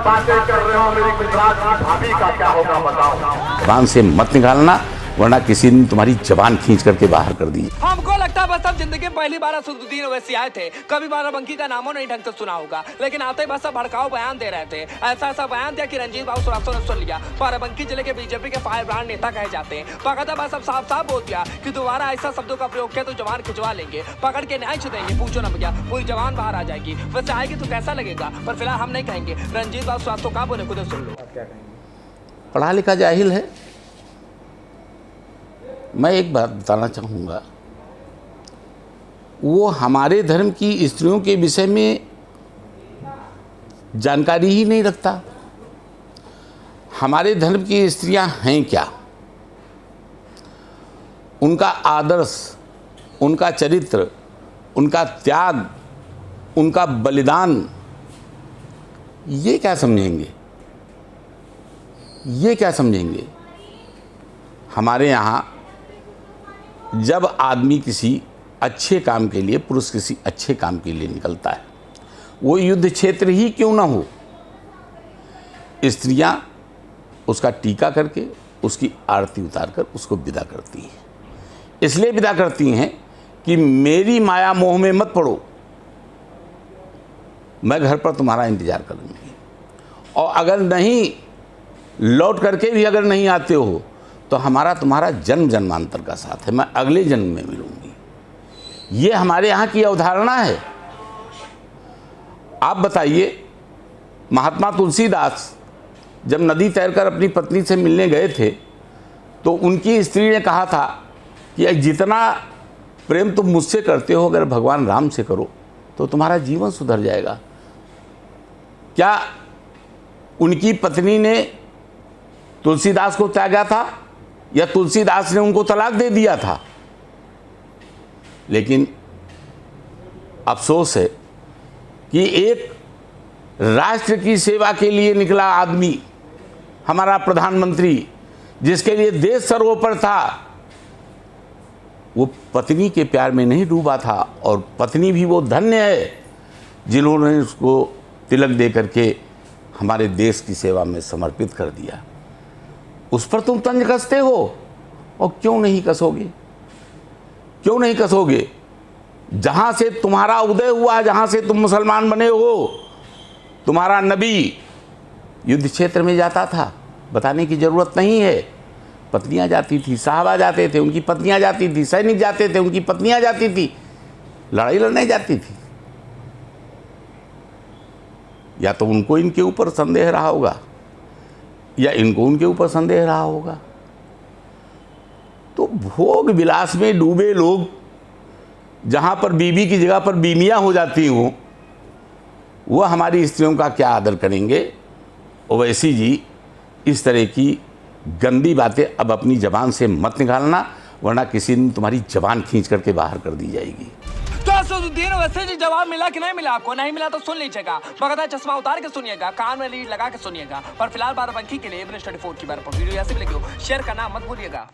बातें कर रहे हो मेरी गुजरात की भाभी का क्या होगा बताओ। जबान से मत निकालना, वरना किसी ने तुम्हारी जबान खींच करके बाहर कर दी। हमको लगता है बस अब जिंदगी में पहली बार असदुद्दीन ओवैसी आए थे, कभी बाराबंकी का नामों नहीं ढंग से सुना होगा, लेकिन आते ही बस सब भड़काऊ बयान दे रहे थे। ऐसा बयान दिया कि रंजीत बाबू श्रीवास्तव ने सुन लिया। बाराबंकी जिले के बीजेपी के फायर ब्रांड नेता कहे जाते हैं। पकड़ा बस अब साफ बोल दिया कि दोबारा ऐसा शब्दों का प्रयोग किया तो जवान खिंचवा लेंगे, पकड़ के न्याय देंगे। पूछो ना भैया, पूरी जवान बाहर आ जाएगी। वैसे आएगी तो कैसा लगेगा, पर फिलहाल हम नहीं कहेंगे। रंजीत बाबू श्रीवास्तव का बोले खुद सुन लो। पढ़ा लिखा जाहिल है। मैं एक बात बताना चाहूँगा, वो हमारे धर्म की स्त्रियों के विषय में जानकारी ही नहीं रखता। हमारे धर्म की स्त्रियां हैं क्या, उनका आदर्श, उनका चरित्र, उनका त्याग, उनका बलिदान, ये क्या समझेंगे, ये क्या समझेंगे। हमारे यहाँ जब आदमी किसी अच्छे काम के लिए, पुरुष किसी अच्छे काम के लिए निकलता है, वो युद्ध क्षेत्र ही क्यों ना हो, स्त्रियां उसका टीका करके, उसकी आरती उतार कर उसको विदा करती हैं। इसलिए विदा करती हैं कि मेरी माया मोह में मत पड़ो, मैं घर पर तुम्हारा इंतजार करूँगी, और अगर नहीं लौट करके भी अगर नहीं आते हो तो हमारा तुम्हारा जन्म जन्मांतर का साथ है, मैं अगले जन्म में मिलूंगी। ये हमारे यहाँ की अवधारणा है। आप बताइए, महात्मा तुलसीदास जब नदी तैरकर अपनी पत्नी से मिलने गए थे तो उनकी स्त्री ने कहा था कि जितना प्रेम तुम मुझसे करते हो अगर भगवान राम से करो तो तुम्हारा जीवन सुधर जाएगा। क्या उनकी पत्नी ने तुलसीदास को त्यागा था या तुलसीदास ने उनको तलाक दे दिया था? लेकिन अफसोस है कि एक राष्ट्र की सेवा के लिए निकला आदमी, हमारा प्रधानमंत्री, जिसके लिए देश सर्वोपरि था, वो पत्नी के प्यार में नहीं डूबा था। और पत्नी भी वो धन्य है जिन्होंने उसको तिलक दे करके हमारे देश की सेवा में समर्पित कर दिया। उस पर तुम तंज कसते हो, और क्यों नहीं कसोगे, क्यों नहीं कसोगे? जहां से तुम्हारा उदय हुआ, जहां से तुम मुसलमान बने हो, तुम्हारा नबी युद्ध क्षेत्र में जाता था, बताने की जरूरत नहीं है। पत्नियां जाती थी, साहबा जाते थे, उनकी पत्नियां जाती थी, सैनिक जाते थे, उनकी पत्नियां जाती थी, लड़ाई लड़ने जाती थी। या तो उनको इनके ऊपर संदेह रहा होगा या इनको उनके ऊपर संदेह रहा होगा। तो भोग विलास में डूबे लोग जहां पर बीबी की जगह पर बीमियां हो जाती हों, वह हमारी स्त्रियों का क्या आदर करेंगे। ओवैसी जी, इस तरह की गंदी बातें अब अपनी जबान से मत निकालना, वरना किसी दिन तुम्हारी जबान खींच करके बाहर कर दी जाएगी। तो असदुद्दीन ओवैसी जी जवाब मिला कि नहीं मिला आपको? नहीं मिला तो सुन लीजिएगा, बगैर चश्मा उतार के सुनिएगा, कान में लीड लगा के सुनिएगा। पर फिलहाल बाराबंकी के लिए 24 की बार वीडियो ऐसे भी लगी हो, शेयर करना मत भूलिएगा।